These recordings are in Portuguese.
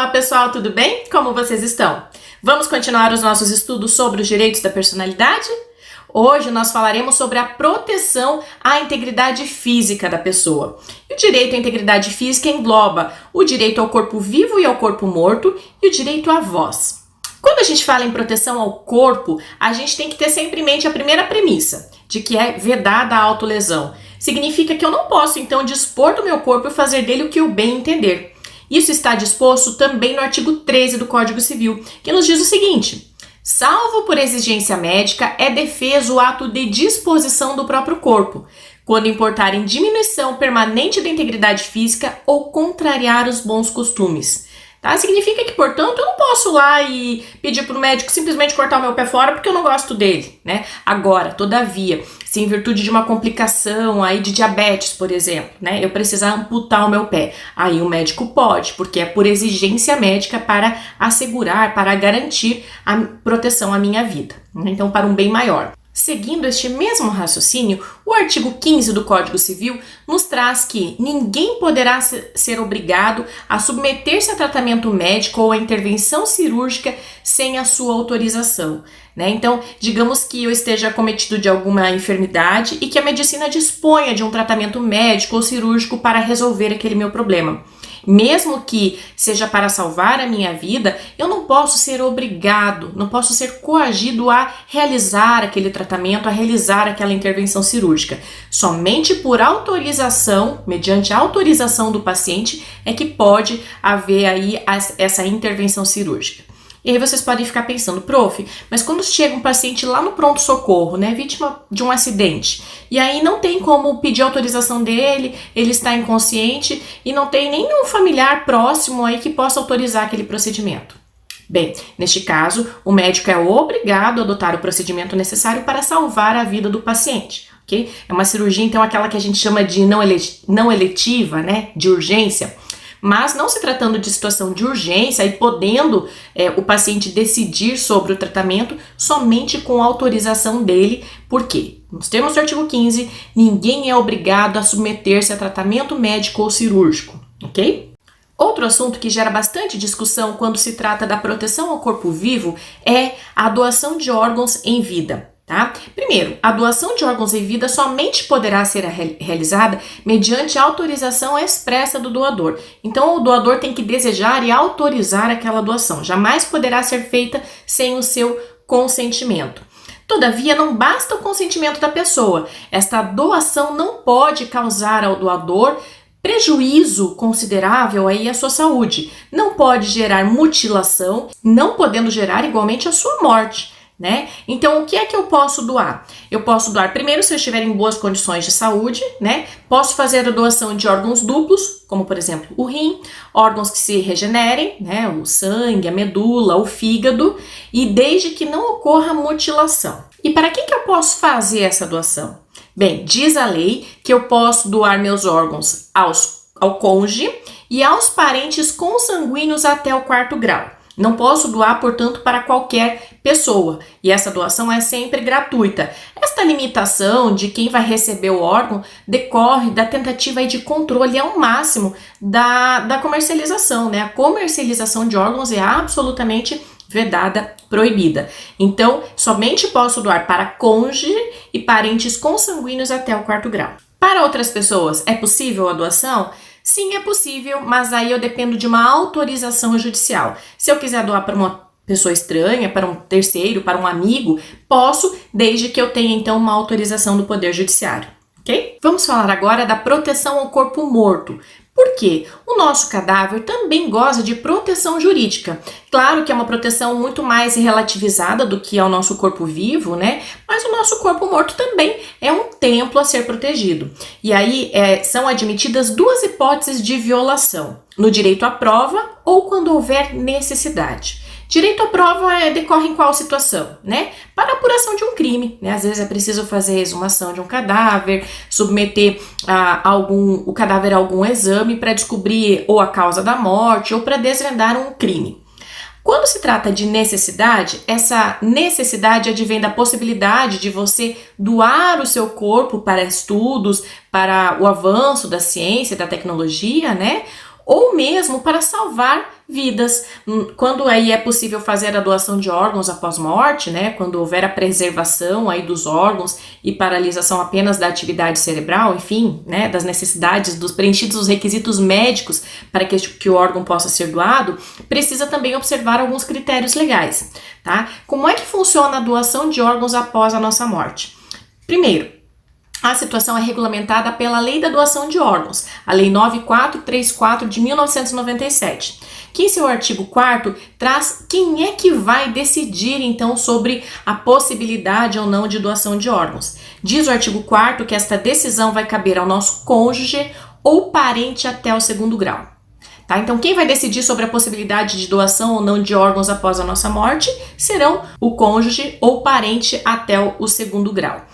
Olá pessoal, tudo bem? Como vocês estão? Vamos continuar os nossos estudos sobre os direitos da personalidade? Hoje nós falaremos sobre a proteção à integridade física da pessoa. E o direito à integridade física engloba o direito ao corpo vivo e ao corpo morto e o direito à voz. Quando a gente fala em proteção ao corpo, a gente tem que ter sempre em mente a primeira premissa, de que é vedada a autolesão. Significa que eu não posso, então, dispor do meu corpo e fazer dele o que eu bem entender. Isso está disposto também no artigo 13 do Código Civil, que nos diz o seguinte: salvo por exigência médica, é defeso o ato de disposição do próprio corpo, quando importar em diminuição permanente da integridade física ou contrariar os bons costumes. Tá? Significa que, portanto, eu não posso lá e pedir para o médico simplesmente cortar o meu pé fora porque eu não gosto dele, né? Agora, todavia, se em virtude de uma complicação aí de diabetes, por exemplo, né, eu precisar amputar o meu pé, aí o médico pode, porque é por exigência médica para assegurar, para garantir a proteção à minha vida, né? Então, para um bem maior. Seguindo este mesmo raciocínio, o artigo 15 do Código Civil nos traz que ninguém poderá ser obrigado a submeter-se a tratamento médico ou a intervenção cirúrgica sem a sua autorização, né? Então, digamos que eu esteja acometido de alguma enfermidade e que a medicina disponha de um tratamento médico ou cirúrgico para resolver aquele meu problema. Mesmo que seja para salvar a minha vida, eu não posso ser obrigado, não posso ser coagido a realizar aquele tratamento, a realizar aquela intervenção cirúrgica. Somente por autorização, mediante a autorização do paciente, é que pode haver aí essa intervenção cirúrgica. E aí vocês podem ficar pensando, prof, mas quando chega um paciente lá no pronto-socorro, né, vítima de um acidente, e aí não tem como pedir autorização dele, ele está inconsciente e não tem nenhum familiar próximo aí que possa autorizar aquele procedimento. Bem, neste caso, o médico é obrigado a adotar o procedimento necessário para salvar a vida do paciente, ok? É uma cirurgia, então, aquela que a gente chama de não eletiva, né, de urgência. Mas não se tratando de situação de urgência e podendo o paciente decidir sobre o tratamento somente com autorização dele, porque, nos termos do artigo 15, ninguém é obrigado a submeter-se a tratamento médico ou cirúrgico, ok? Outro assunto que gera bastante discussão quando se trata da proteção ao corpo vivo é a doação de órgãos em vida. Tá? Primeiro, a doação de órgãos em vida somente poderá ser realizada mediante autorização expressa do doador. Então, o doador tem que desejar e autorizar aquela doação. Jamais poderá ser feita sem o seu consentimento. Todavia, não basta o consentimento da pessoa. Esta doação não pode causar ao doador prejuízo considerável aí à sua saúde. Não pode gerar mutilação, não podendo gerar igualmente a sua morte. Né? Então, o que é que eu posso doar? Eu posso doar primeiro se eu estiver em boas condições de saúde, né? Posso fazer a doação de órgãos duplos, como por exemplo o rim, órgãos que se regenerem, né? O sangue, a medula, o fígado, e desde que não ocorra mutilação. E para quem que eu posso fazer essa doação? Bem, diz a lei que eu posso doar meus órgãos ao cônjuge e aos parentes consanguíneos até o 4º grau. Não posso doar, portanto, para qualquer pessoa, e essa doação é sempre gratuita. Esta limitação de quem vai receber o órgão decorre da tentativa de controle ao máximo da comercialização, né? A comercialização de órgãos é absolutamente vedada, proibida. Então, somente posso doar para cônjuge e parentes consanguíneos até o 4º grau. Para outras pessoas, é possível a doação? Sim, é possível, mas aí eu dependo de uma autorização judicial. Se eu quiser doar para uma pessoa estranha, para um terceiro, para um amigo, posso, desde que eu tenha então uma autorização do Poder Judiciário, ok? Vamos falar agora da proteção ao corpo morto. Por quê? O nosso cadáver também goza de proteção jurídica. Claro que é uma proteção muito mais relativizada do que ao nosso corpo vivo, né? Mas o nosso corpo morto também é um templo a ser protegido. E aí são admitidas duas hipóteses de violação: no direito à prova ou quando houver necessidade. Direito à prova decorre em qual situação, né? Para a apuração de um crime, né? Às vezes é preciso fazer a exumação de um cadáver, submeter o cadáver a algum exame para descobrir ou a causa da morte ou para desvendar um crime. Quando se trata de necessidade, essa necessidade advém da possibilidade de você doar o seu corpo para estudos, para o avanço da ciência e da tecnologia, né? Ou mesmo para salvar vidas. Quando aí é possível fazer a doação de órgãos após morte, né, quando houver a preservação aí dos órgãos e paralisação apenas da atividade cerebral, enfim, né, das necessidades, dos preenchidos os requisitos médicos para que o órgão possa ser doado, precisa também observar alguns critérios legais, tá? Como é que funciona a doação de órgãos após a nossa morte? Primeiro, a situação é regulamentada pela Lei da Doação de Órgãos, a Lei 9434 de 1997, que em seu artigo 4º traz quem é que vai decidir então sobre a possibilidade ou não de doação de órgãos. Diz o artigo 4º que esta decisão vai caber ao nosso cônjuge ou parente até o 2º grau. Tá? Então, quem vai decidir sobre a possibilidade de doação ou não de órgãos após a nossa morte serão o cônjuge ou parente até o 2º grau.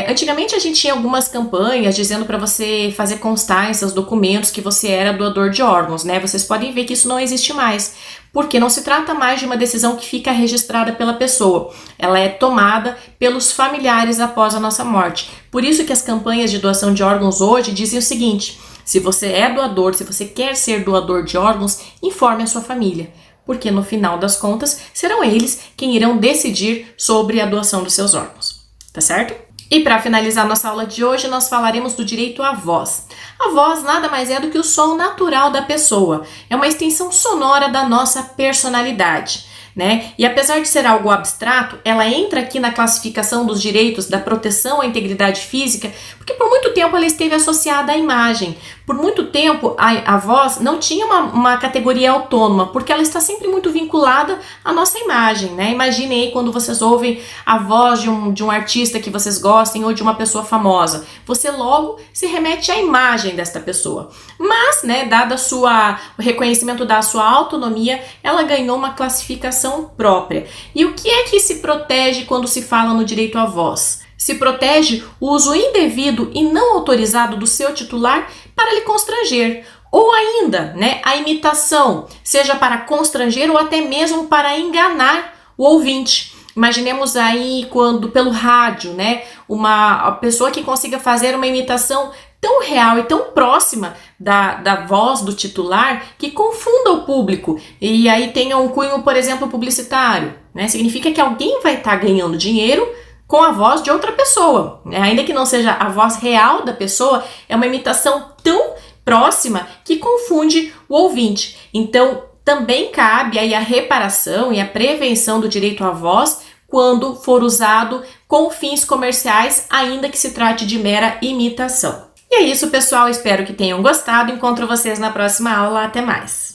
Antigamente a gente tinha algumas campanhas dizendo para você fazer constar esses documentos que você era doador de órgãos, né? Vocês podem ver que isso não existe mais, porque não se trata mais de uma decisão que fica registrada pela pessoa, ela é tomada pelos familiares após a nossa morte. Por isso que as campanhas de doação de órgãos hoje dizem o seguinte: se você é doador, se você quer ser doador de órgãos, informe a sua família, porque no final das contas serão eles quem irão decidir sobre a doação dos seus órgãos, tá certo? E para finalizar nossa aula de hoje, nós falaremos do direito à voz. A voz nada mais é do que o som natural da pessoa, é uma extensão sonora da nossa personalidade, né? E apesar de ser algo abstrato, ela entra aqui na classificação dos direitos da proteção à integridade física, porque por muito tempo ela esteve associada à imagem. Por muito tempo a voz não tinha uma categoria autônoma, porque ela está sempre muito vinculada à nossa imagem, né? Imaginem aí quando vocês ouvem a voz de um artista que vocês gostem ou de uma pessoa famosa, você logo se remete à imagem desta pessoa. Mas, né, dado o reconhecimento da sua autonomia, ela ganhou uma classificação própria. E o que é que se protege quando se fala no direito à voz? Se protege o uso indevido e não autorizado do seu titular para lhe constranger, ou ainda, né, a imitação, seja para constranger ou até mesmo para enganar o ouvinte. Imaginemos aí quando pelo rádio, né, uma pessoa que consiga fazer uma imitação tão real e tão próxima da voz do titular que confunda o público e aí tenha um cunho, por exemplo, publicitário, né? Significa que alguém vai estar ganhando dinheiro com a voz de outra pessoa, né? Ainda que não seja a voz real da pessoa, é uma imitação tão próxima que confunde o ouvinte. Então, também cabe aí a reparação e a prevenção do direito à voz quando for usado com fins comerciais, ainda que se trate de mera imitação. E é isso, pessoal. Espero que tenham gostado. Encontro vocês na próxima aula. Até mais!